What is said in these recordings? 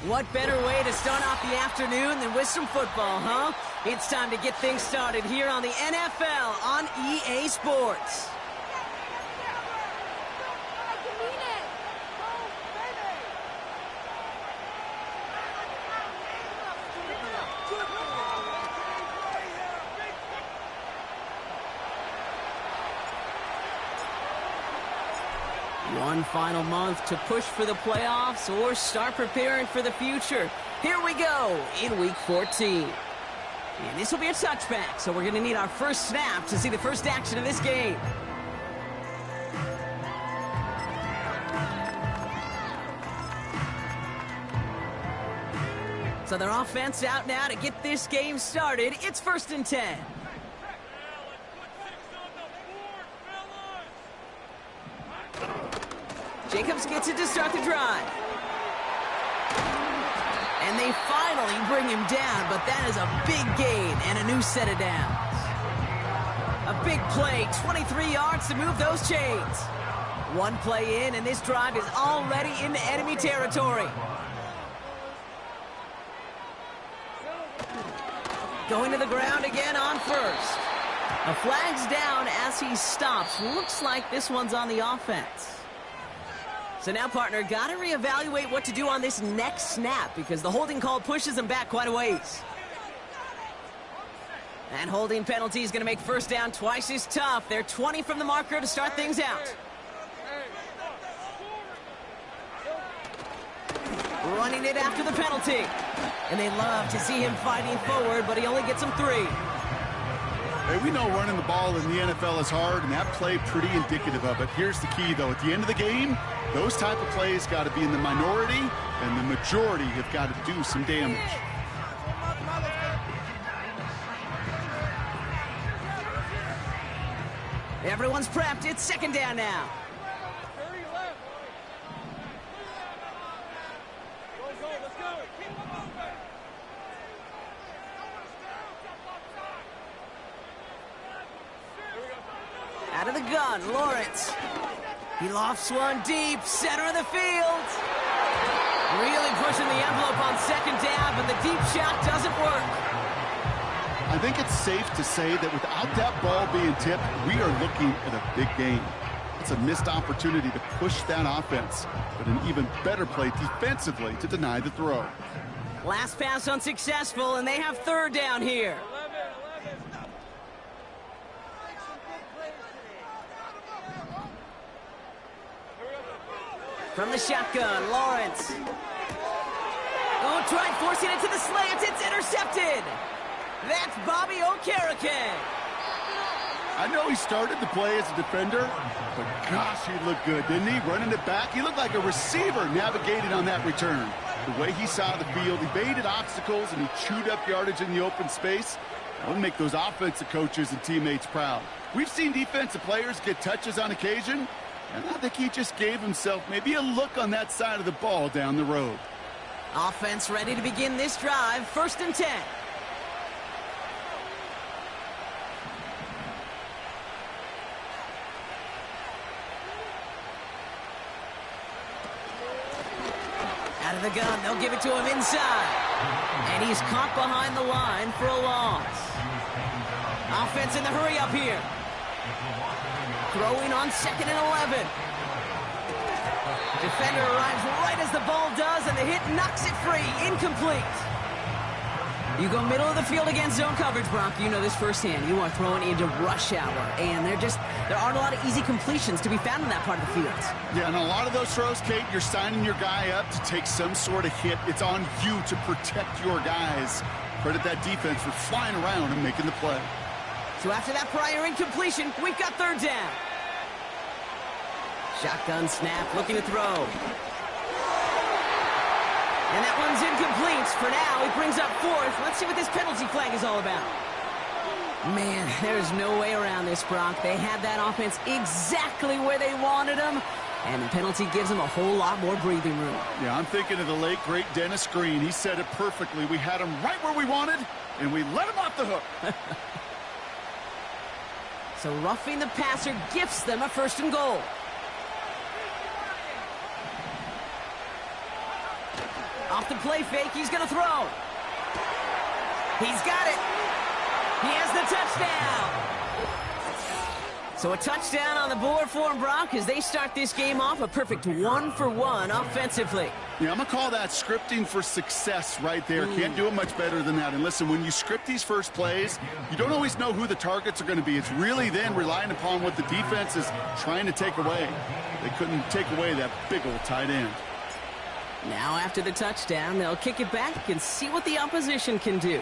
What better way to start off the afternoon than with some football, huh? It's time to get things started here on the NFL on EA Sports. One final month to push for the playoffs or start preparing for the future. Here we go in Week 14. And this will be a touchback, so we're going to need our first snap to see the first action of this game. So their offense out now to get this game started. It's 1st and 10. Jacobs gets it to start the drive. And they finally bring him down, but that is a big gain and a new set of downs. A big play, 23 yards to move those chains. One play in, and this drive is already into enemy territory. Going to the ground again on first. A flag's down as he stops. Looks like this one's on the offense. So now, partner, got to reevaluate what to do on this next snap because the holding call pushes him back quite a ways. And holding penalty is going to make first down twice as tough. They're 20 from the marker to start things out. Running it after the penalty. And they love to see him fighting forward, but he only gets them 3. Hey, we know running the ball in the NFL is hard, and that play pretty indicative of it. Here's the key, though. At the end of the game, those type of plays got to be in the minority, and the majority have got to do some damage. Everyone's prepped. It's 2nd down now. Out of the gun, Lawrence. He lofts one deep, center of the field. Really pushing the envelope on 2nd down, but the deep shot doesn't work. I think it's safe to say that without that ball being tipped, we are looking at a big game. It's a missed opportunity to push that offense, but an even better play defensively to deny the throw. Last pass unsuccessful, and they have 3rd down here. From the shotgun, Lawrence. Oh, tried forcing it to the slants. It's intercepted. That's Bobby Okereke. I know he started the play as a defender, but gosh, he looked good, didn't he? Running it back, he looked like a receiver navigating on that return. The way he saw the field, he baited obstacles, and he chewed up yardage in the open space. That would make those offensive coaches and teammates proud. We've seen defensive players get touches on occasion, and I think he just gave himself maybe a look on that side of the ball down the road. Offense ready to begin this drive. 1st and 10. Out of the gun, they'll give it to him inside. And he's caught behind the line for a loss. Offense in the hurry up here. Throwing on 2nd and 11. Defender arrives right as the ball does, and the hit knocks it free. Incomplete. You go middle of the field against zone coverage, Brock. You know this firsthand. You are throwing into rush hour, and there aren't a lot of easy completions to be found in that part of the field. Yeah, and a lot of those throws, Kate, you're signing your guy up to take some sort of hit. It's on you to protect your guys. Credit that defense for flying around and making the play. So after that prior incompletion, we've got 3rd down. Shotgun snap, looking to throw. And that one's incomplete. For now, he brings up 4th. Let's see what this penalty flag is all about. Man, there's no way around this, Brock. They had that offense exactly where they wanted them, and the penalty gives them a whole lot more breathing room. Yeah, I'm thinking of the late, great Dennis Green. He said it perfectly. We had him right where we wanted, and we let him off the hook. So roughing the passer gifts them a 1st and goal. Off the play fake, he's going to throw. He's got it. He has the touchdown. So a touchdown on the board for him, Brock, as they start this game off a perfect 1-for-1 offensively. Yeah, I'm going to call that scripting for success right there. Can't do it much better than that. And listen, when you script these first plays, you don't always know who the targets are going to be. It's really then relying upon what the defense is trying to take away. They couldn't take away that big old tight end. Now after the touchdown, they'll kick it back and see what the opposition can do.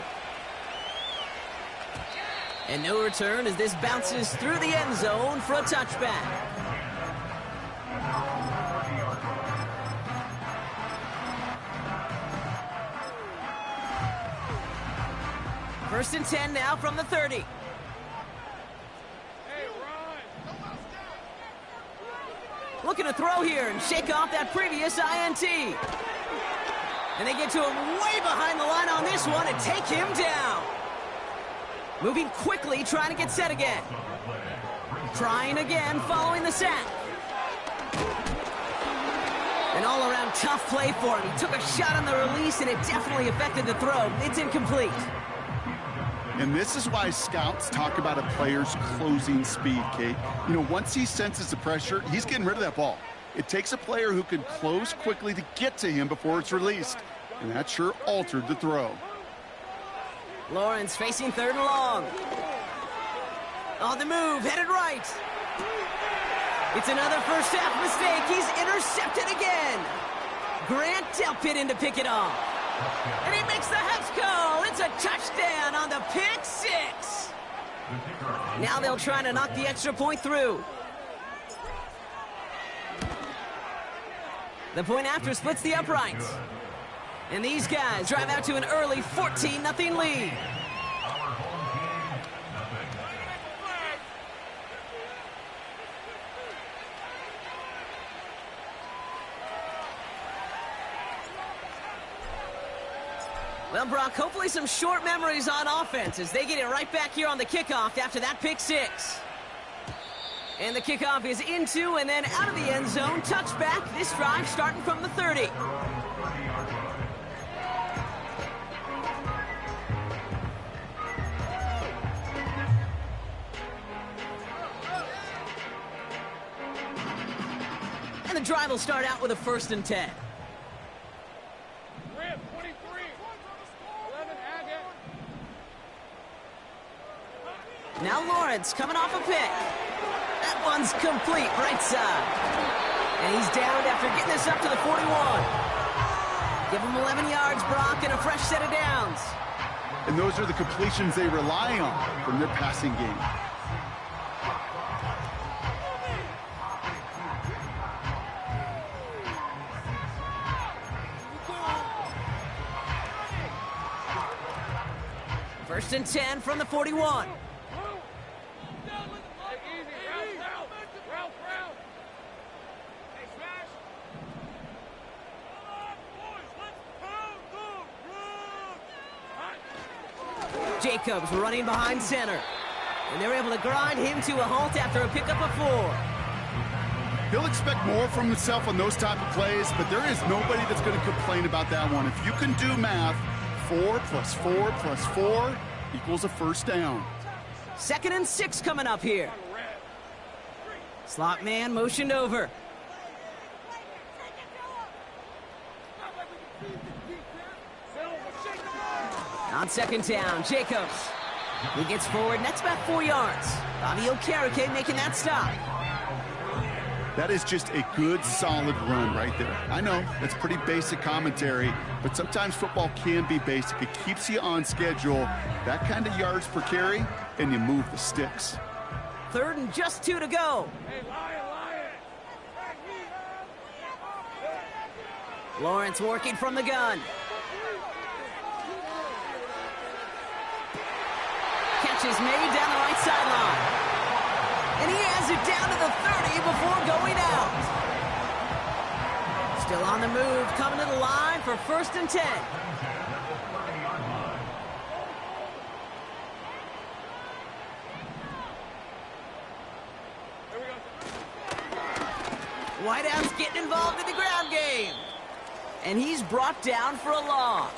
And no return as this bounces through the end zone for a touchback. First and 10 now from the 30. Looking to throw here and shake off that previous INT. And they get to him way behind the line on this one and take him down. Moving quickly, trying to get set again. Trying again, following the sack. An all-around tough play for him. He took a shot on the release, and it definitely affected the throw. It's incomplete. And this is why scouts talk about a player's closing speed, Kate. You know, once he senses the pressure, he's getting rid of that ball. It takes a player who can close quickly to get to him before it's released. And that sure altered the throw. Lawrence facing 3rd and long. On the move, headed right. It's another first half mistake. He's intercepted again. Grant Delpit in to pick it off. And he makes the hex call. It's a touchdown on the pick six. Now they'll try to knock the extra point through. The point after splits the uprights. And these guys drive out to an early 14-0 lead. Well, Brock, hopefully some short memories on offense as they get it right back here on the kickoff after that pick six. And the kickoff is into and then out of the end zone. Touchback. This drive starting from the 30. And the drive will start out with a 1st and 10. Now Lawrence coming off a pick. That one's complete, right side. And he's down after getting this up to the 41. Give him 11 yards, Brock, and a fresh set of downs. And those are the completions they rely on from their passing game. First and 10 from the 41. Jacobs running behind center. And they're able to grind him to a halt after a pickup of 4. He'll expect more from himself on those type of plays, but there is nobody that's going to complain about that one. If you can do math, 4 plus 4 plus 4 equals a first down. 2nd and 6 coming up here. Slot man motioned over. On 2nd down, Jacobs. He gets forward, and that's about 4 yards. Bobby Okereke making that stop. That is just a good, solid run right there. I know, that's pretty basic commentary, but sometimes football can be basic. It keeps you on schedule, that kind of yards per carry, and you move the sticks. 3rd and just 2 to go. Lawrence working from the gun. Catch is made down the right sideline. And he has it down to the 30 before going out. Still on the move, coming to the line for 1st and 10. Whiteout's getting involved in the ground game. And he's brought down for a loss.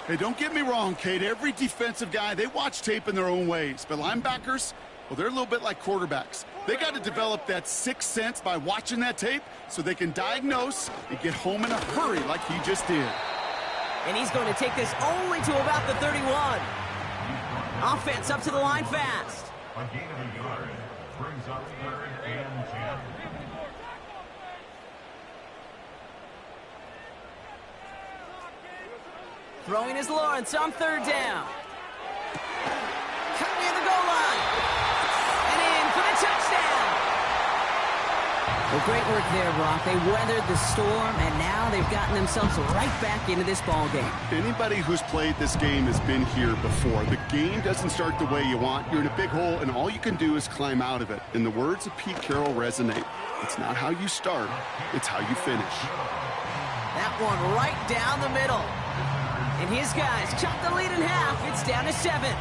Hey, don't get me wrong, Kate. Every defensive guy, they watch tape in their own ways. But linebackers, well, they're a little bit like quarterbacks. They got to develop that sixth sense by watching that tape so they can diagnose and get home in a hurry like he just did. And he's going to take this only to about the 31. Offense up to the line fast. A gain of a yard brings up 3rd and 10. Throwing is Lawrence on 3rd down. Cut near the goal line. And in for the touchdown. Well, great work there, Brock. They weathered the storm, and now they've gotten themselves right back into this ball game. Anybody who's played this game has been here before. The game doesn't start the way you want. You're in a big hole, and all you can do is climb out of it. And the words of Pete Carroll resonate. It's not how you start, it's how you finish. That one right down the middle. And his guys chop the lead in half. It's down to 7.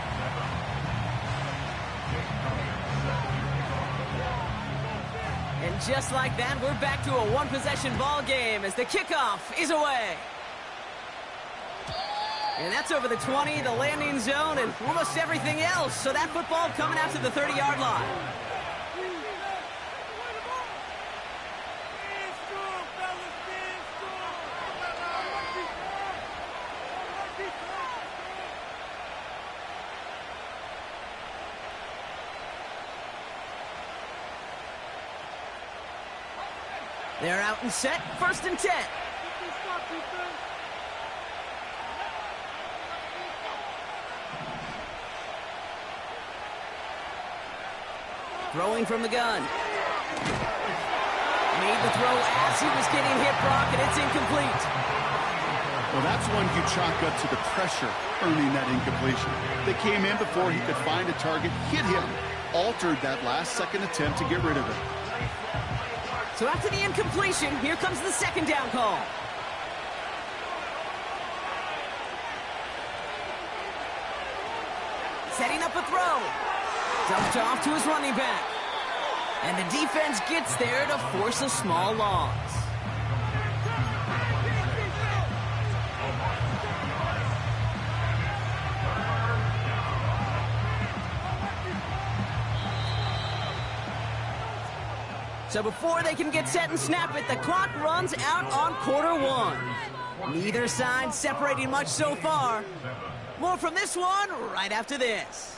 And just like that, we're back to a one-possession ball game as the kickoff is away. And that's over the 20, the landing zone, and almost everything else. So that football coming out to the 30-yard line. They're out and set, 1st and 10. Throwing from the gun. Made the throw as he was getting hit, Brock, and it's incomplete. Well, that's one you chalk up to the pressure earning that incompletion. They came in before he could find a target, hit him, altered that last-second attempt to get rid of it. So after the incompletion, here comes the 2nd down call. Setting up a throw. Dumped off to his running back. And the defense gets there to force a small loss. So before they can get set and snap it, the clock runs out on Q1. Neither side separating much so far. More from this one right after this.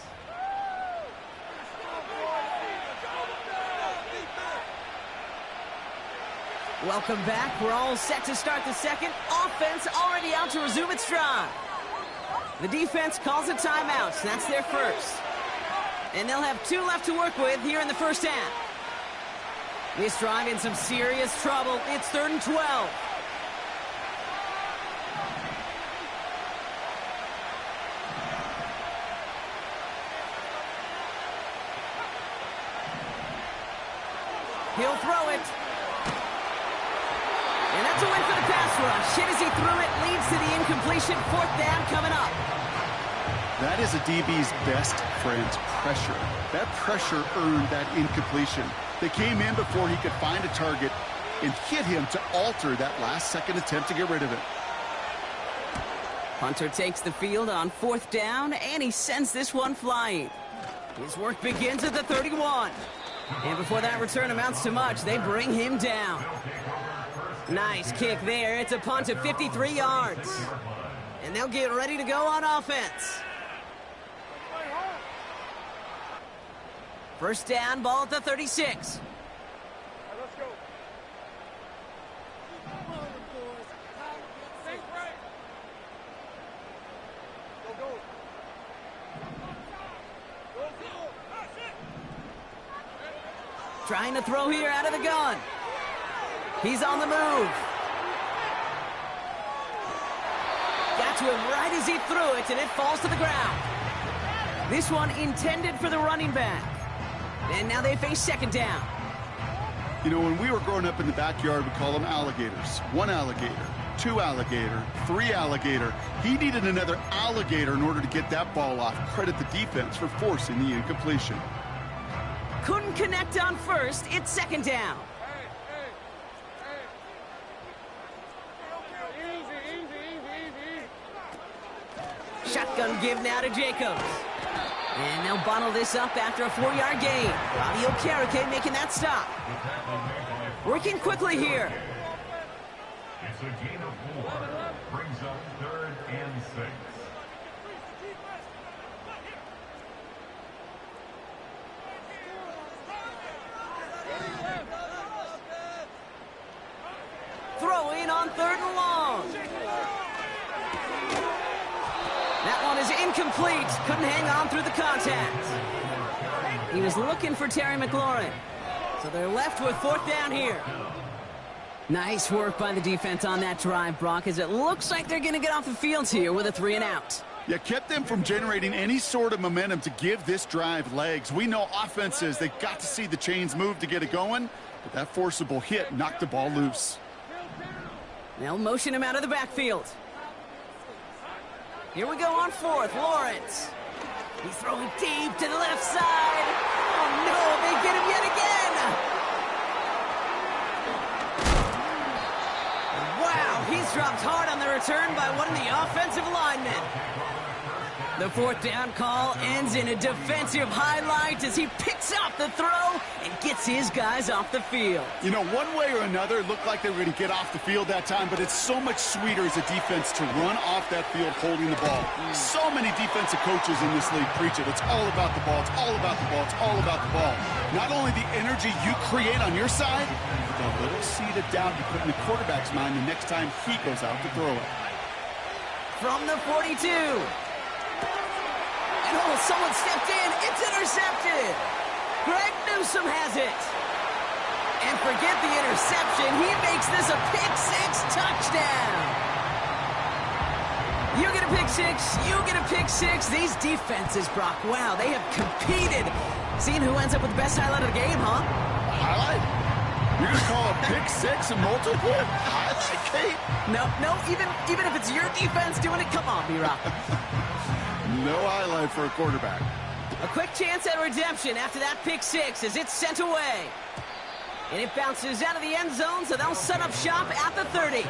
Welcome back. We're all set to start the second. Offense already out to resume its drive. The defense calls a timeout, so that's their first. And they'll have 2 left to work with here in the first half. This drive in some serious trouble. It's 3rd and 12. He'll throw it. And that's a win for the pass rush. Hit as he threw it, leads to the incompletion. 4th down coming up. That is a DB's best friend, pressure. That pressure earned that incompletion. They came in before he could find a target and hit him to alter that last-second attempt to get rid of it. Hunter takes the field on 4th down, and he sends this one flying. His work begins at the 31. And before that return amounts to much, they bring him down. Nice kick there. It's a punt of 53 yards. And they'll get ready to go on offense. First down, ball at the 36. Let's go. Trying to throw here out of the gun. He's on the move. Got to him right as he threw it, and it falls to the ground. This one intended for the running back. And now they face 2nd down. You know, when we were growing up in the backyard, we call them alligators. 1 alligator, 2 alligator, 3 alligator. He needed another alligator in order to get that ball off. Credit the defense for forcing the incompletion. Couldn't connect on first. It's 2nd down. Shotgun give now to Jacobs. And they'll bottle this up after a 4-yard gain. Bobby Okereke making that stop. Working quickly here. It's a gain of 4. Brings up 3rd and 6. Throwing on 3rd and long. That one is incomplete. Couldn't hang on through the contact. He was looking for Terry McLaurin. So they're left with 4th down here. Nice work by the defense on that drive, Brock, as it looks like they're going to get off the field here with a 3 and out. Yeah, kept them from generating any sort of momentum to give this drive legs. We know offenses, they got to see the chains move to get it going, but that forcible hit knocked the ball loose. They'll motion him out of the backfield. Here we go on 4th. Lawrence. He's throwing deep to the left side. Oh, no, they get him yet again. Wow, he's dropped hard on the return by one of the offensive linemen. The 4th down call ends in a defensive highlight as he picks up the throw and gets his guys off the field. You know, one way or another, it looked like they were going to get off the field that time, but it's so much sweeter as a defense to run off that field holding the ball. So many defensive coaches in this league preach it. It's all about the ball. It's all about the ball. It's all about the ball. Not only the energy you create on your side, but the little seed of doubt you put in the quarterback's mind the next time he goes out to throw it. From the 42. And oh, someone stepped in. It's intercepted. Greg Newsome has it. And forget the interception. He makes this a pick-6 touchdown. You get a pick-6. You get a pick-6. These defenses, Brock, wow, they have competed. Seeing who ends up with the best highlight of the game, huh? Highlight? You're going to call a pick-6 a multiple? Highlight, Kate? No, even if it's your defense doing it, come on, B-Rock. No highlight for a quarterback. A quick chance at redemption after that pick-6 as it's sent away. And it bounces out of the end zone, so they'll set up shop at the 30.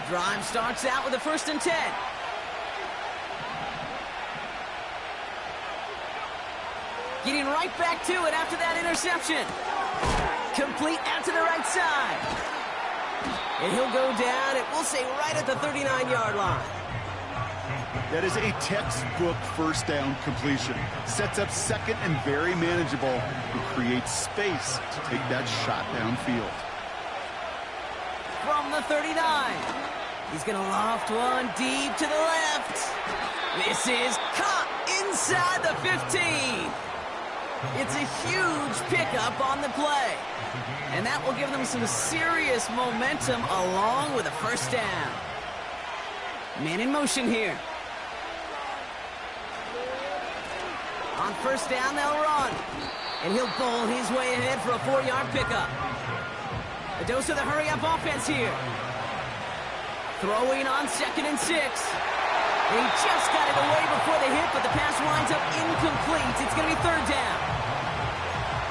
Drive starts out with a 1st and 10. Getting right back to it after that interception. Complete out to the right side. And he'll go down, and we'll say right at the 39-yard line. That is a textbook 1st down completion. Sets up 2nd and very manageable and creates space to take that shot downfield. From the 39. He's going to loft one deep to the left. This is caught inside the 15. It's a huge pickup on the play. And that will give them some serious momentum along with a 1st down. Man in motion here. On 1st down, they'll run. And he'll bowl his way ahead for a 4-yard pickup. A dose of the hurry-up offense here. Throwing on 2nd and 6. He just got it away before the hit, but the pass winds up incomplete. It's going to be 3rd down.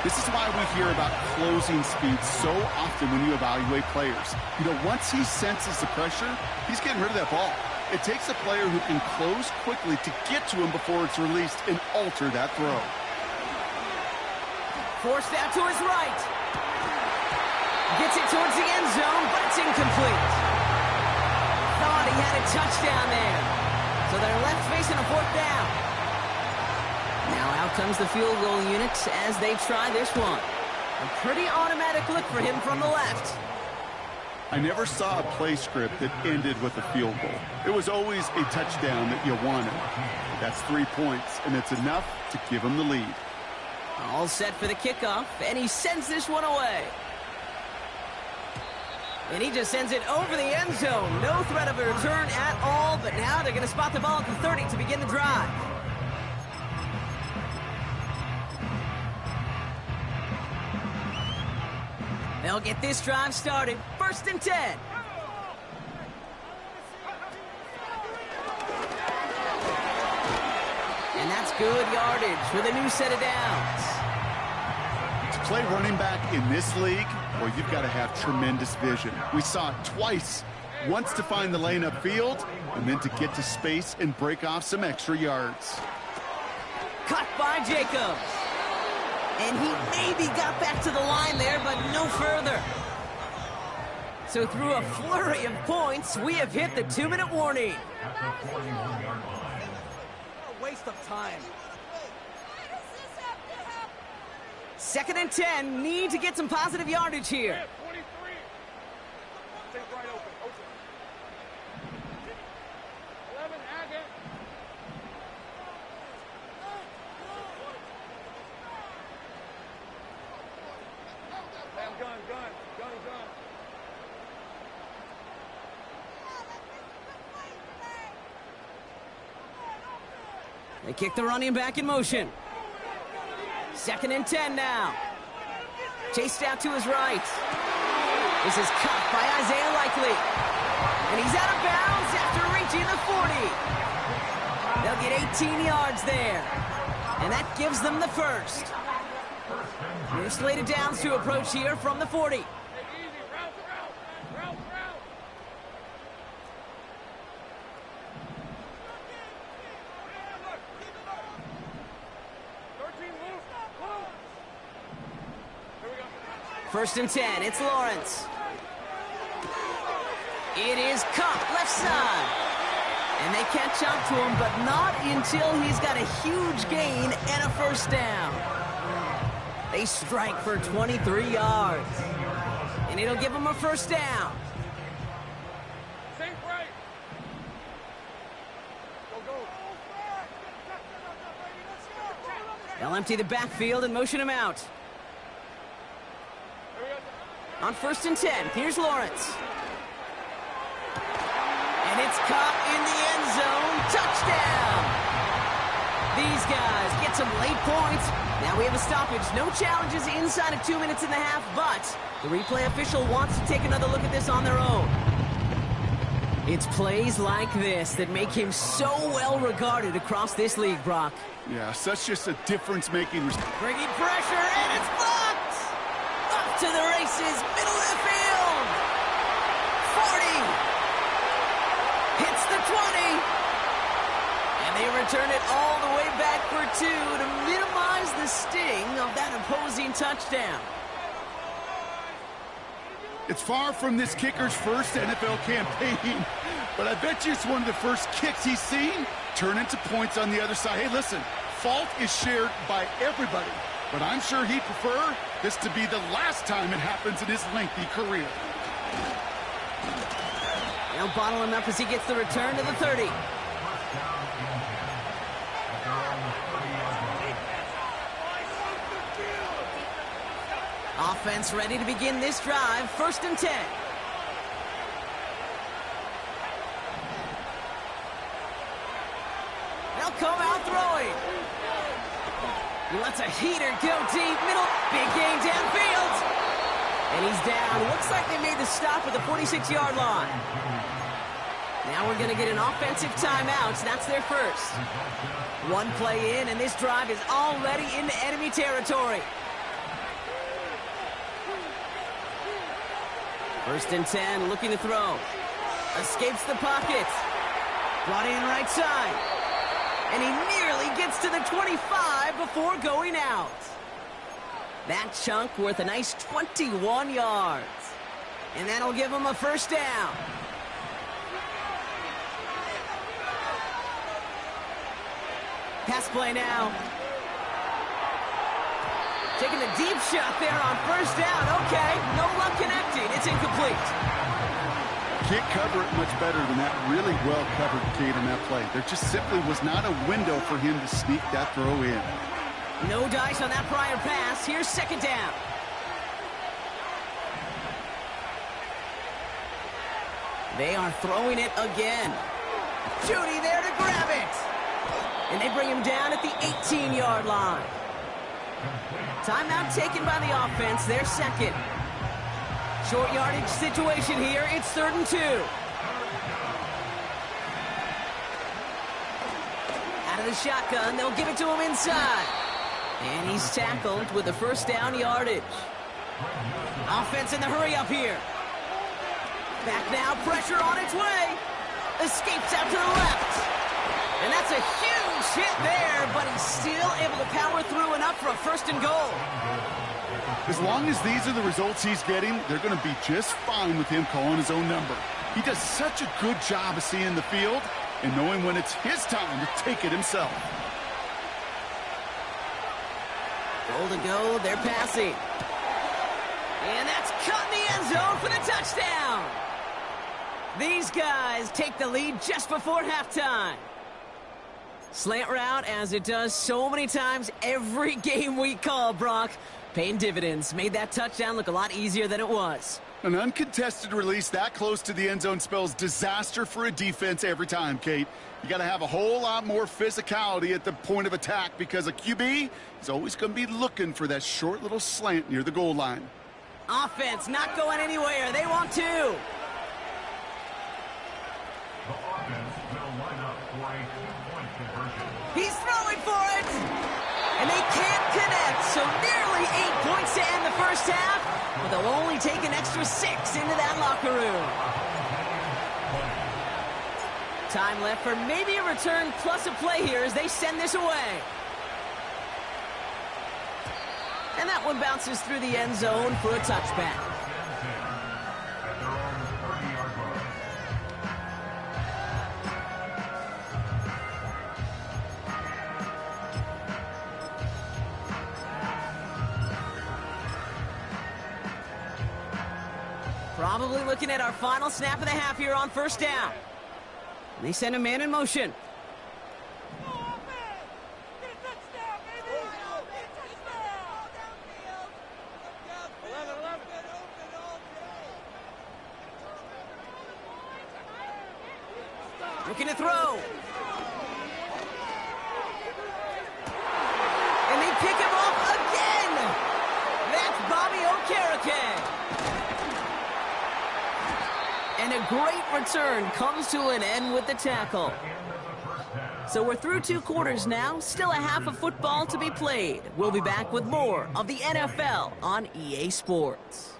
This is why we hear about closing speed so often when you evaluate players. You know, once he senses the pressure, he's getting rid of that ball. It takes a player who can close quickly to get to him before it's released and alter that throw. Forced out to his right. Gets it towards the end zone, but it's incomplete. Thought he had a touchdown there. So they're left facing a 4th down. Now out comes the field goal unit as they try this one. A pretty automatic look for him from the left. I never saw a play script that ended with a field goal. It was always a touchdown that you wanted. That's 3 points, and it's enough to give him the lead. All set for the kickoff, and he sends this one away. And he just sends it over the end zone. No threat of a return at all, but now they're going to spot the ball at the 30 to begin the drive. They'll get this drive started. 1st and 10. And that's good yardage with a new set of downs. play running back in this league, well, you've got to have tremendous vision. We saw it twice. Once to find the lane upfield, and then to get to space and break off some extra yards. Cut by Jacobs. And he maybe got back to the line there, but no further. So through a flurry of points, we have hit the 2-minute warning. At the 41-yard line. A waste of time. 2nd and 10, need to get some positive yardage here. Yeah, 23. Stay right open. 11, Agate. Damn, gun. They kick the running back in motion. 2nd and 10 now. Chased out to his right. This is caught by Isaiah Likely. And he's out of bounds after reaching the 40. They'll get 18 yards there. And that gives them the first. New slated downs to approach here from the 40. Hey, easy. Route. 13, move. Here we go. 1st and 10, it's Lawrence. It is caught left side. And they catch up to him, but not until he's got a huge gain and a first down. They strike for 23 yards. And it'll give them a first down. Safe right. Go. They'll empty the backfield and motion him out. On 1st and 10, here's Lawrence. And it's caught in the end zone. Touchdown! These guys get some late points. Now we have a stoppage. No challenges inside of 2 minutes and a half, but the replay official wants to take another look at this on their own. It's plays like this that make him so well regarded across this league, Brock. Yeah, such just a difference-making. Bringing pressure, and it's blocked! Off to the races, middle of the field! 40! Hits the 20! And they return it all the way back for 2 to minimize the sting of that opposing touchdown. It's far from this kicker's first NFL campaign, but I bet you it's one of the first kicks he's seen turn into points on the other side. Hey, listen, fault is shared by everybody, but I'm sure he'd prefer this to be the last time it happens in his lengthy career. They'll bottle him up as he gets the return to the 30. Offense ready to begin this drive. 1st and 10. They'll come out throwing. He lets a heater go deep. Middle. Big gain downfield. And he's down. Looks like they made the stop at the 46-yard line. Now we're going to get an offensive timeout. That's their first. One play in, and this drive is already into enemy territory. 1st and 10, looking to throw. Escapes the pocket. Brought in right side. And he nearly gets to the 25 before going out. That chunk worth a nice 21 yards. And that'll give him a first down. Pass play now. Taking a deep shot there on 1st down. Okay, no luck connecting. It's incomplete. Can't cover it much better than that really well-covered gate on that play. There just simply was not a window for him to sneak that throw in. No dice on that prior pass. Here's 2nd down. They are throwing it again. Judy there to grab it. And they bring him down at the 18-yard line. Timeout taken by the offense. Their second. Short yardage situation here. It's 3rd and 2. Out of the shotgun. They'll give it to him inside. And he's tackled with the first down yardage. Offense in the hurry up here. Back now, pressure on its way. Escapes out to the left. And that's a huge hit there, but he's still able to power through enough for a first and goal. As long as these are the results he's getting, they're going to be just fine with him calling his own number. He does such a good job of seeing the field and knowing when it's his time to take it himself. Goal to go, they're passing. And that's cut in the end zone for the touchdown. These guys take the lead just before halftime. Slant route, as it does so many times every game we call, Brock. Paying dividends. Made that touchdown look a lot easier than it was. An uncontested release that close to the end zone spells disaster for a defense every time, Kate. You got to have a whole lot more physicality at the point of attack because a QB is always going to be looking for that short little slant near the goal line. Offense not going anywhere. They want to. The offense will line up for a two-point conversion. He's throwing for it. And they can't connect. So nearly 8 points to end the first half. But they'll only take an extra 6 into that locker room. Time left for maybe a return plus a play here as they send this away. And that one bounces through the end zone for a touchback. At their own 30-yard line. Probably looking at our final snap of the half here on first down. And they send a man in motion. Looking to throw. And they pick him off again. That's Bobby Okereke. And a great return comes to an end with the tackle. So we're through 2 quarters now. Still a half of football to be played. We'll be back with more of the NFL on EA Sports.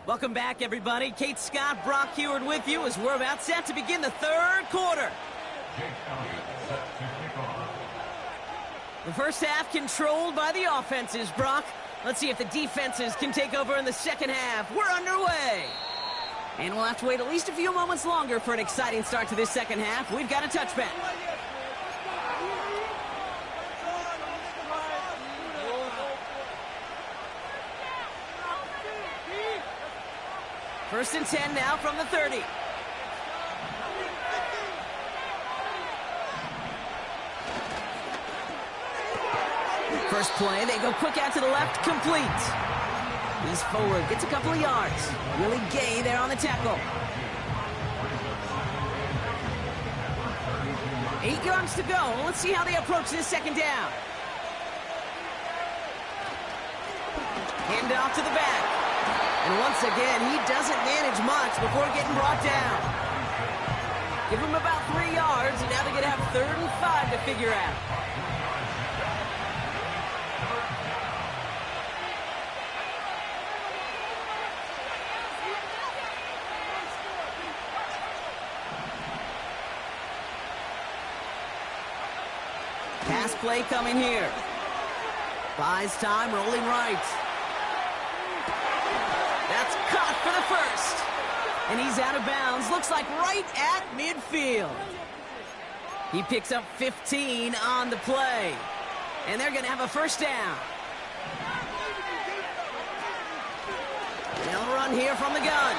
Welcome back, everybody. Kate Scott, Brock Heward with you as we're about set to begin the third quarter. The first half controlled by the offenses, Brock. Let's see if the defenses can take over in the second half. We're underway. And we'll have to wait at least a few moments longer for an exciting start to this second half. We've got a touchback. First and 10 now from the 30. First play, they go quick out to the left, complete. He's forward, gets a couple of yards. Really gay there on the tackle. 8 yards to go. Let's see how they approach this second down. Hand off to the back. And once again, he doesn't manage much before getting brought down. Give him about 3 yards, and now they're going to have 3rd and 5 to figure out. Pass play coming here. Buys time, rolling right. That's caught for the first. And he's out of bounds. Looks like right at midfield. He picks up 15 on the play. And they're going to have a first down. They'll run here from the gun.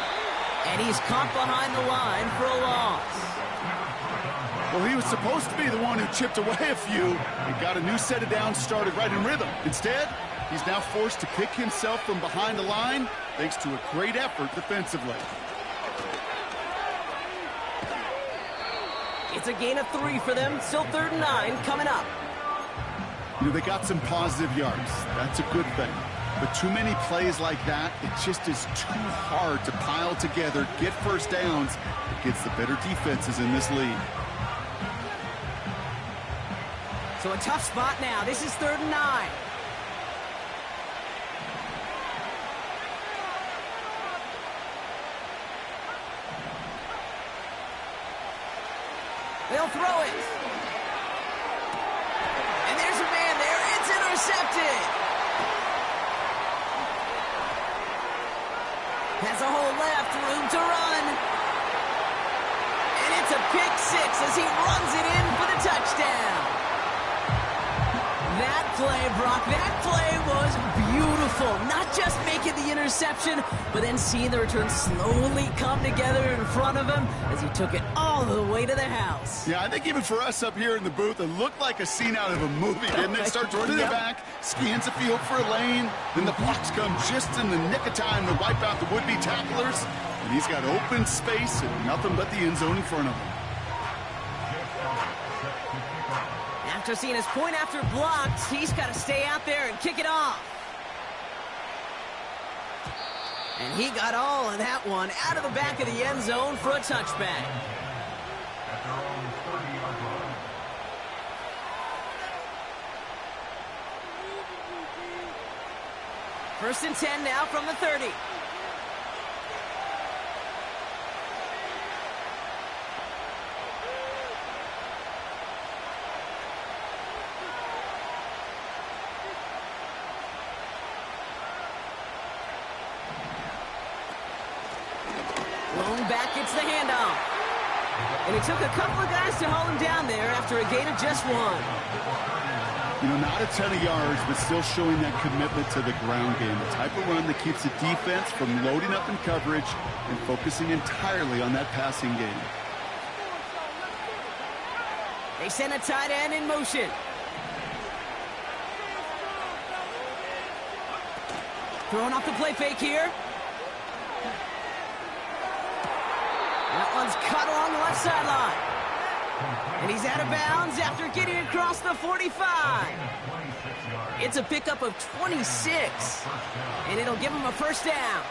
And he's caught behind the line for a loss. Well, he was supposed to be the one who chipped away a few and got a new set of downs started right in rhythm. Instead, he's now forced to pick himself from behind the line thanks to a great effort defensively. It's a gain of 3 for them. Still 3rd and 9 coming up. You know, they got some positive yards. That's a good thing. But too many plays like that, it just is too hard to pile together, get first downs against the better defenses in this league. So a tough spot now. This is 3rd and 9. They'll throw it. And there's a man there. It's intercepted. Has a hole left, room to run. And it's a pick 6 as he runs it in for the touchdown. That play, Brock, that play was beautiful. Not just making the interception, but then seeing the return slowly come together in front of him as he took it all the way to the house. Yeah, I think even for us up here in the booth, it looked like a scene out of a movie, didn't it? Starts running it back, scans the field for a lane, then the blocks come just in the nick of time to wipe out the would-be tacklers, and he's got open space and nothing but the end zone in front of him. After seeing his point after blocked, he's got to stay out there and kick it off. And he got all of that one out of the back of the end zone for a touchback. At their own 30-yard line. First and 10 now from the 30. Lone back gets the handoff. And it took a couple of guys to haul him down there after a gain of just 1. You know, not a ton of yards, but still showing that commitment to the ground game. The type of run that keeps the defense from loading up in coverage and focusing entirely on that passing game. They send a tight end in motion. Throwing off the play fake here. That one's cut along the left sideline. And he's out of bounds after getting across the 45. It's a pickup of 26. And it'll give him a first down.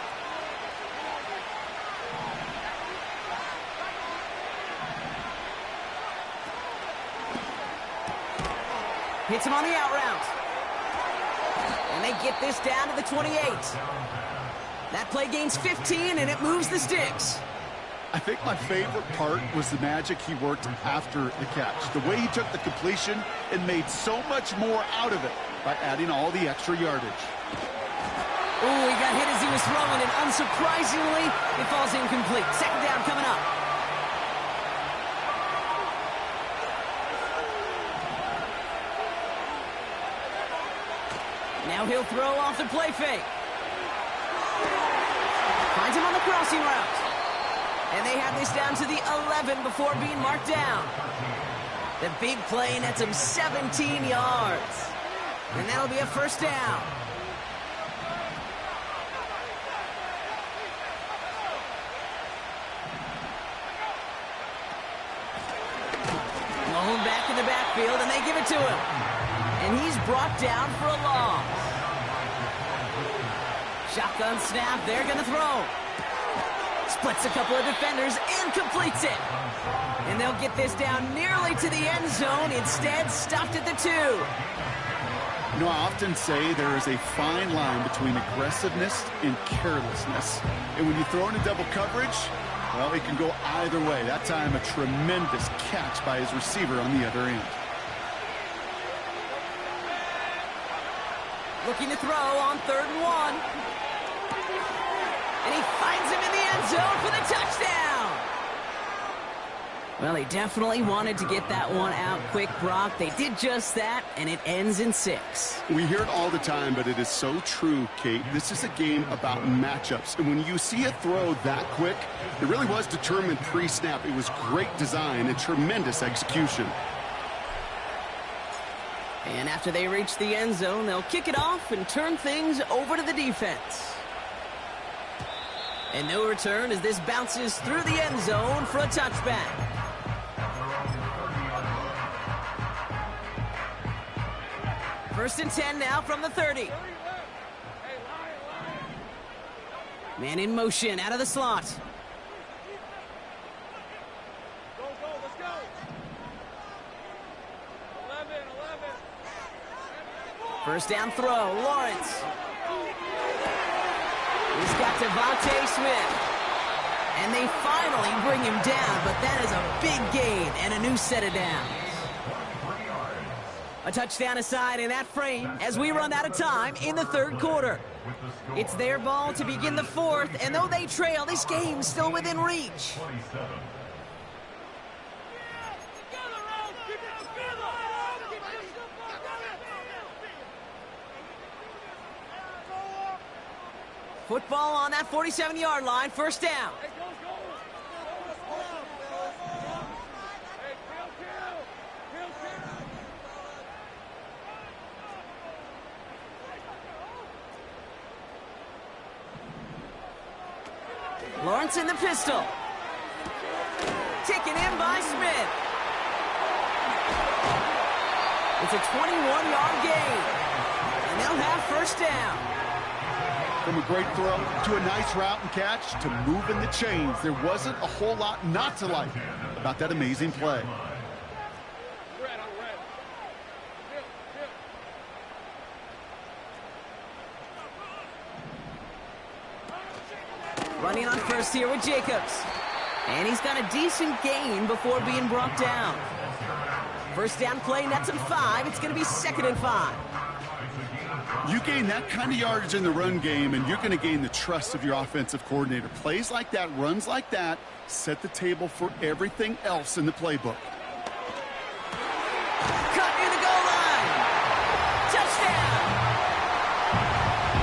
Hits him on the out route. And they get this down to the 28. That play gains 15, and it moves the sticks. I think my favorite part was the magic he worked after the catch. The way he took the completion and made so much more out of it by adding all the extra yardage. Oh, he got hit as he was throwing, and unsurprisingly, it falls incomplete. Second down coming up. Now he'll throw off the play fake. Finds him on the crossing route. And they have this down to the 11 before being marked down. The big play nets him 17 yards. And that'll be a first down. Lone back in the backfield, and they give it to him. And he's brought down for a loss. Shotgun snap, they're going to throw. Splits a couple of defenders and completes it. And they'll get this down nearly to the end zone. Instead, stopped at the 2. You know, I often say there is a fine line between aggressiveness and carelessness. And when you throw into double coverage, well, it can go either way. That time, a tremendous catch by his receiver on the other end. Looking to throw on 3rd and 1. And he finds him in the end zone for the touchdown. Well, they definitely wanted to get that one out quick, Brock. They did just that, and it ends in 6. We hear it all the time, but it is so true, Kate. This is a game about matchups. And when you see a throw that quick, it really was determined pre-snap. It was great design and tremendous execution. And after they reach the end zone, they'll kick it off and turn things over to the defense. And no return as this bounces through the end zone for a touchback. First and 10 now from the 30. Man in motion, out of the slot. Go, let's go. 11. First down throw, Lawrence. He's got Devontae Smith. And they finally bring him down, but that is a big gain and a new set of downs. A touchdown aside in that frame as we run out of time in the third quarter. It's their ball to begin the fourth, and though they trail, this game's still within reach. Football on that 47-yard line, first down. Hey, go. Hey, kill. Lawrence in the pistol. Taken in by Smith. It's a 21-yard gain. And they'll have first down. From a great throw to a nice route and catch to moving the chains, there wasn't a whole lot not to like about that amazing play. Red. Running on first here with Jacobs. And he's got a decent gain before being brought down. First down play, nets him 5. It's going to be 2nd and 5. You gain that kind of yardage in the run game, and you're going to gain the trust of your offensive coordinator. Plays like that, runs like that, set the table for everything else in the playbook. Cut near the goal line. Touchdown.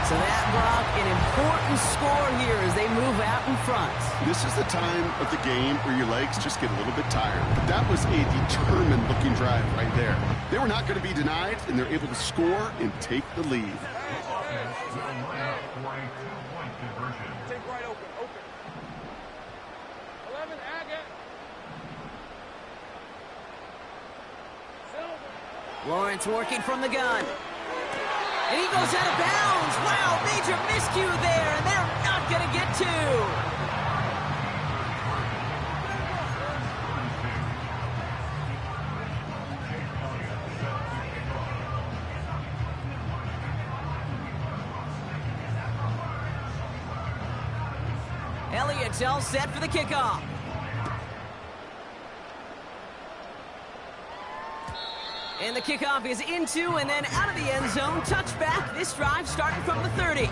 So that, Brock, an important score here as they move out in front. This is the time of the game where your legs just get a little bit tired. But that was a determined-looking drive right there. They were not going to be denied, and they're able to score and take the lead. Take right open. 11, Agate. Lawrence working from the gun. And he goes out of bounds. Wow, major miscue there, and they're not going to get 2. Elliott's all set for the kickoff. And the kickoff is into and then out of the end zone. Touchback. This drive starting from the 30.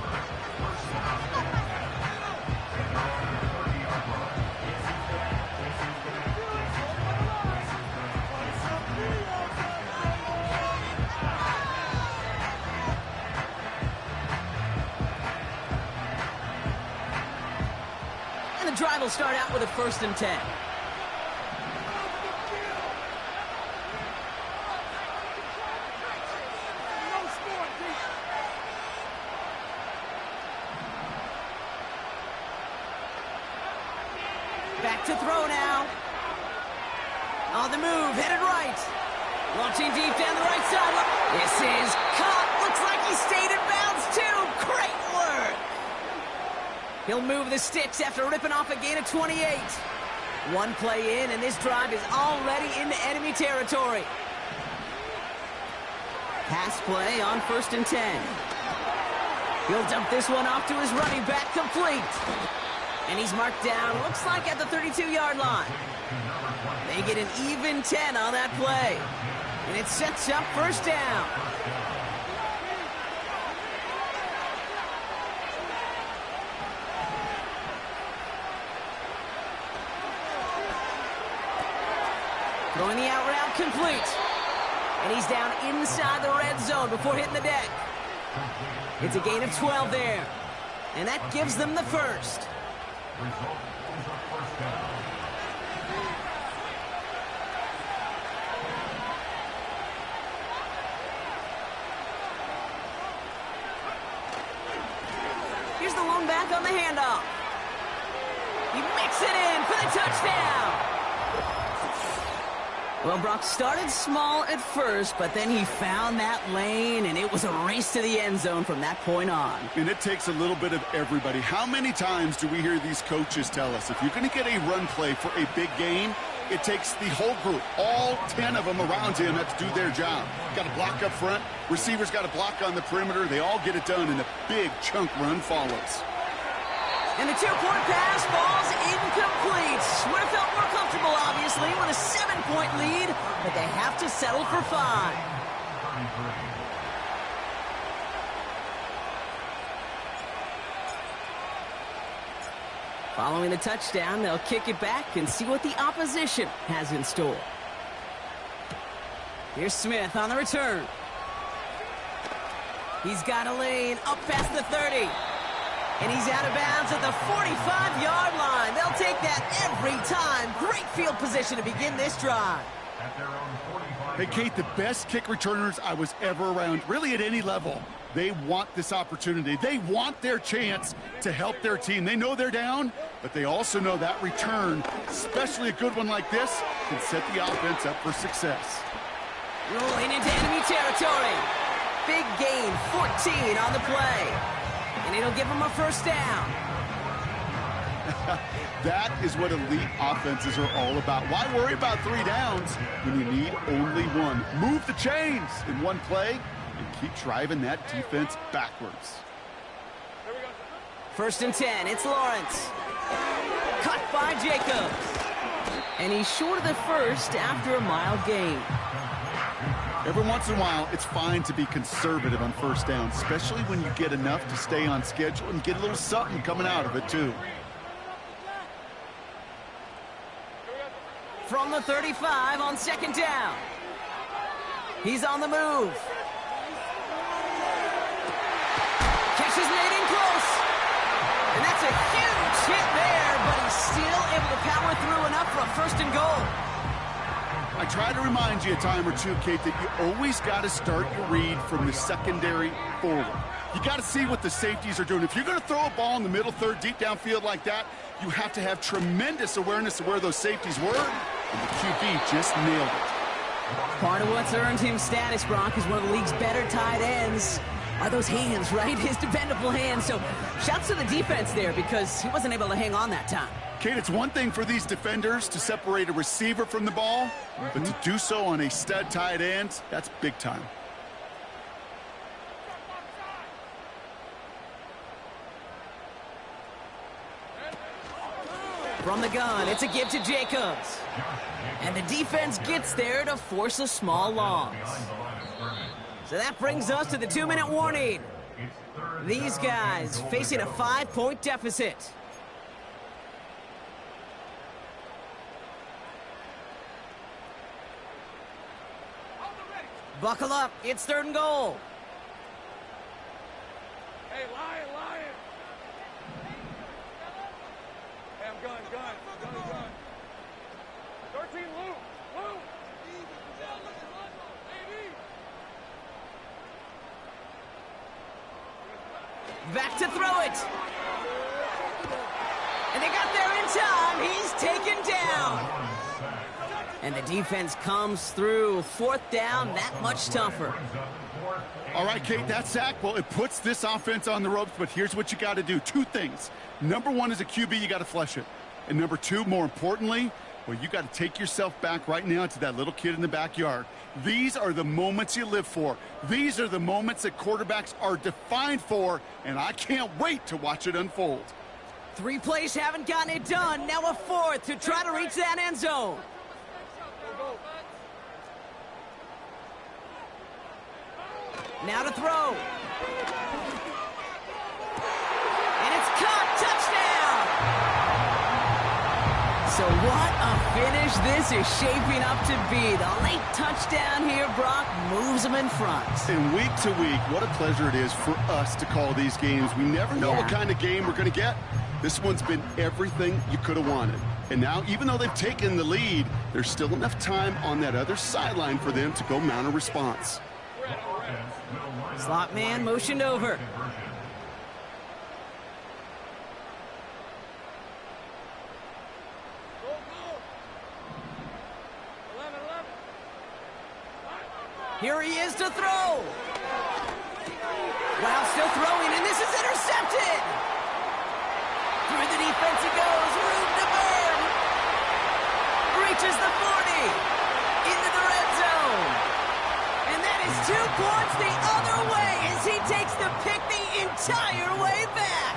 And the drive will start out with a 1st and 10. Back to throw now. On the move, headed right. Launching deep down the right side. This is caught. Looks like he stayed in bounds too. Great work. He'll move the sticks after ripping off a gain of 28. One play in, and this drive is already into enemy territory. Pass play on 1st and 10. He'll dump this one off to his running back, complete. And he's marked down, looks like at the 32-yard line. They get an even 10 on that play. And it sets up first down. Throwing the out route, complete. And he's down inside the red zone before hitting the deck. It's a gain of 12 there. And that gives them the first. Here's the lone back on the handoff. He makes it in for the touchdown. Well, Brock started small at first, but then he found that lane, and it was a race to the end zone from that point on. And it takes a little bit of everybody. How many times do we hear these coaches tell us, if you're going to get a run play for a big game, it takes the whole group, all 10 of them around him have to do their job. Got to block up front. Receivers got to block on the perimeter. They all get it done, and a big chunk run follows. And the two-point pass falls incomplete. Would have felt more comfortable, obviously, with a 7-point lead, but they have to settle for 5. Following the touchdown, they'll kick it back and see what the opposition has in store. Here's Smith on the return. He's got a lane up past the 30. And he's out of bounds at the 45-yard line. They'll take that every time. Great field position to begin this drive. Hey, Kate, the best kick returners I was ever around, really at any level, they want this opportunity. They want their chance to help their team. They know they're down, but they also know that return, especially a good one like this, can set the offense up for success. Rolling into enemy territory. Big gain, 14 on the play. And it'll give them a first down. That is what elite offenses are all about. Why worry about 3 downs when you need only 1? Move the chains in one play and keep driving that defense backwards. First and 10, it's Lawrence. Cut by Jacobs. And he's short of the first after a mild gain. Every once in a while, it's fine to be conservative on first down, especially when you get enough to stay on schedule and get a little something coming out of it, too. From the 35 on second down. He's on the move. Catch is made in close. And that's a huge hit there, but he's still able to power through enough for a first and goal. I try to remind you a time or two, Kate, that you always got to start your read from the secondary forward. You got to see what the safeties are doing. If you're going to throw a ball in the middle third, deep downfield like that, you have to have tremendous awareness of where those safeties were, and the QB just nailed it. Part of what's earned him status, Brock, is one of the league's better tight ends. Are those hands, right? His dependable hands. So shouts to the defense there because he wasn't able to hang on that time. Kate, it's one thing for these defenders to separate a receiver from the ball, but to do so on a stud tight end, that's big time. From the gun, it's a give to Jacobs. And the defense gets there to force a small loss. So that brings us to the 2-minute warning. These guys facing a 5-point deficit. Buckle up, it's third and goal. Hey, Lion. Hey, I'm gun. 13, Lou. Back to throw it. And they got there in time. He's taken down. And the defense comes through. Fourth down, that much tougher. All right, Kate, that sack, well, it puts this offense on the ropes, but here's what you got to do. 2 things. Number 1, as a QB, you got to flush it. And number 2, more importantly, well, you got to take yourself back right now to that little kid in the backyard. These are the moments you live for. These are the moments that quarterbacks are defined for, and I can't wait to watch it unfold. 3 plays haven't gotten it done. Now a 4th to try to reach that end zone. Now to throw. And it's caught. Touchdown! So what a finish this is shaping up to be. The late touchdown here, Brock, moves them in front. And week to week, what a pleasure it is for us to call these games. We never know what kind of game we're going to get. This one's been everything you could have wanted. And now, even though they've taken the lead, there's still enough time on that other sideline for them to go mount a response. Slot man motioned over. Here he is to throw. Wow, still throwing, and this is intercepted. Through the defense he goes, room to burn. Reaches the 40, into the red zone. And that is 2 points the other way as he takes the pick the entire way back.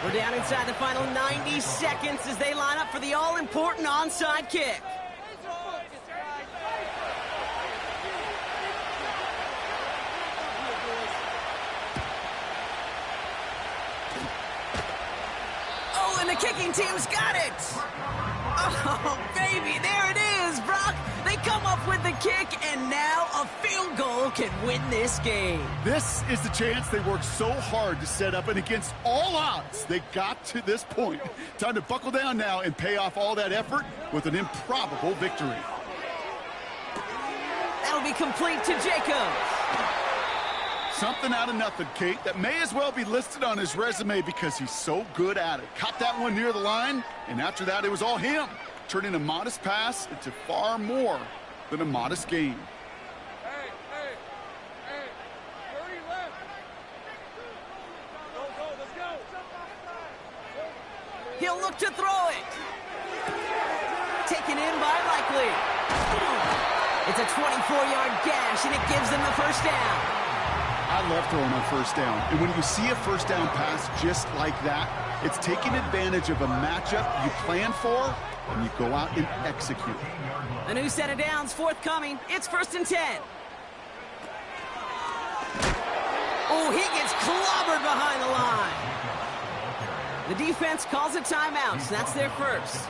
We're down inside the final 90 seconds as they line up for the all-important onside kick. Oh, and the kicking team's got it. Oh, baby, there it is, Brock. They come up with the kick, and now a field goal can win this game. This is the chance they worked so hard to set up, and against all odds, they got to this point. Time to buckle down now and pay off all that effort with an improbable victory. That'll be complete to Jacobs. Something out of nothing, Kate, that may as well be listed on his resume because he's so good at it. Caught that one near the line, and after that, it was all him, turning a modest pass into far more than a modest gain. Hey, 30 left. Go, let's go. He'll look to throw it. Taken in by Likely. It's a 24-yard gash, and it gives them the first down. I love throwing on first down. And when you see a first down pass just like that, it's taking advantage of a matchup you plan for, and you go out and execute. A new set of downs forthcoming. It's 1st and 10. Oh, he gets clobbered behind the line. The defense calls a timeout, so that's their first.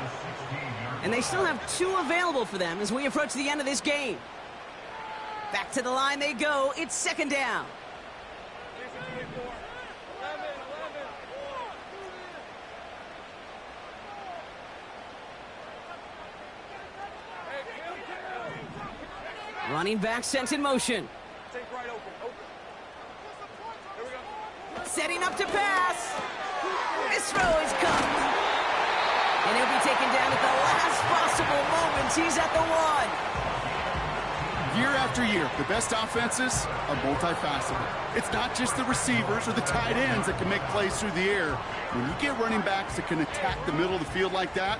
And they still have 2 available for them as we approach the end of this game. Back to the line they go. It's 2nd down. Running back sent in motion. Take right open. Here we go. Setting up to pass. This throw is cut. And he'll be taken down at the last possible moment. He's at the 1. Year after year, the best offenses are multifaceted. It's not just the receivers or the tight ends that can make plays through the air. When you get running backs that can attack the middle of the field like that,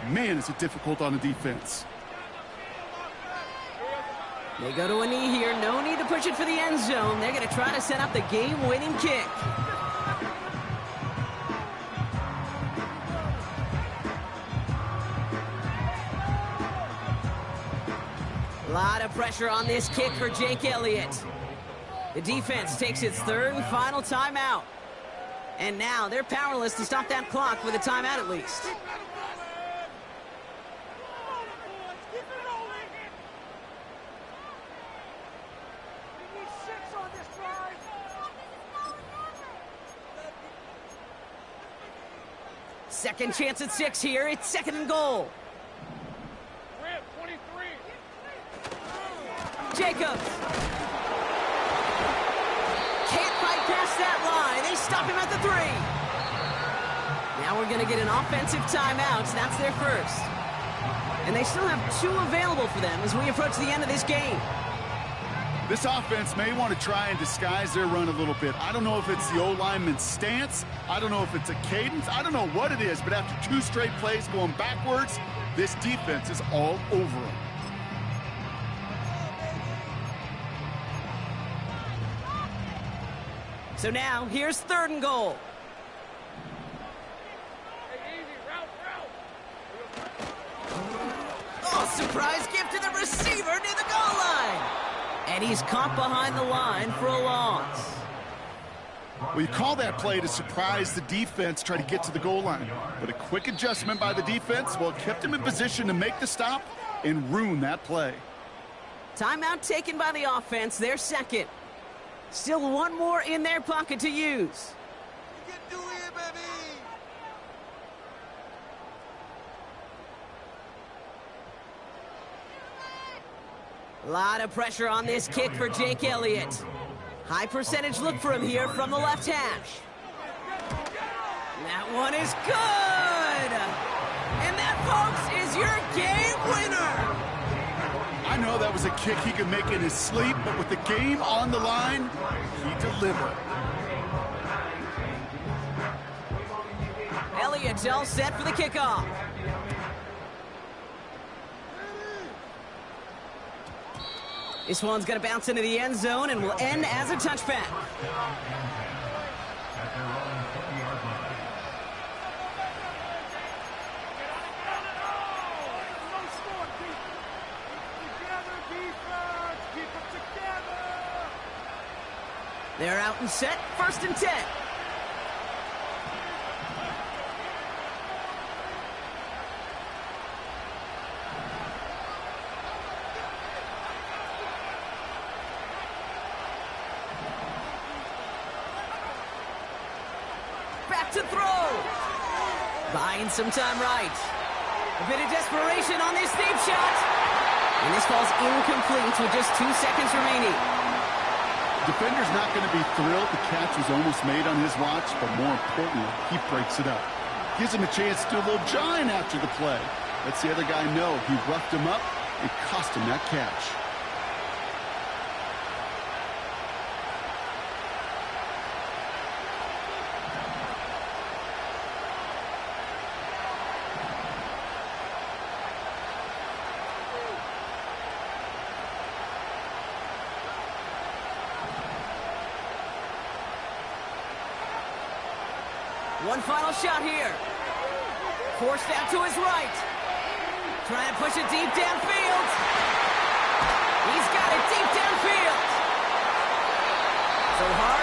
man, is it difficult on the defense. They go to a knee here. No need to push it for the end zone. They're going to try to set up the game-winning kick. A lot of pressure on this kick for Jake Elliott. The defense takes its 3rd and final timeout. And now they're powerless to stop that clock with a timeout at least. Second chance at 6 here. It's 2nd and goal. Grant, 23. Jacobs. Can't fight past that line. They stop him at the 3. Now we're going to get an offensive timeout. That's their first. And they still have 2 available for them as we approach the end of this game. This offense may want to try and disguise their run a little bit. I don't know if it's the O-lineman's stance. I don't know if it's a cadence. I don't know what it is, but after 2 straight plays going backwards, this defense is all over them. So now, here's 3rd and goal. Hey, easy. Route. Oh, surprise gift to the receiver near the goal line. And he's caught behind the line for a loss. Well, you call that play to surprise the defense, try to get to the goal line. But a quick adjustment by the defense, well, it kept him in position to make the stop and ruin that play. Timeout taken by the offense, their 2nd. Still 1 more in their pocket to use. You can do it, baby. A lot of pressure on this kick for Jake Elliott. High percentage look for him here from the left hash. That one is good. And that folks, is your game winner. I know that was a kick he could make in his sleep, but with the game on the line, he delivered. Elliott's all set for the kickoff. This one's going to bounce into the end zone and will end as a touchback. They're out and set, 1st and 10. Back to throw. Buying some time right. A bit of desperation on this deep shot. And this falls incomplete with just 2 seconds remaining. Defender's not going to be thrilled the catch was almost made on his watch, but more importantly, he breaks it up. Gives him a chance to do a little giant after the play. Lets the other guy know he roughed him up and cost him that catch. One final shot here. Forced out to his right. Trying to push it deep downfield. He's got it deep downfield. So hard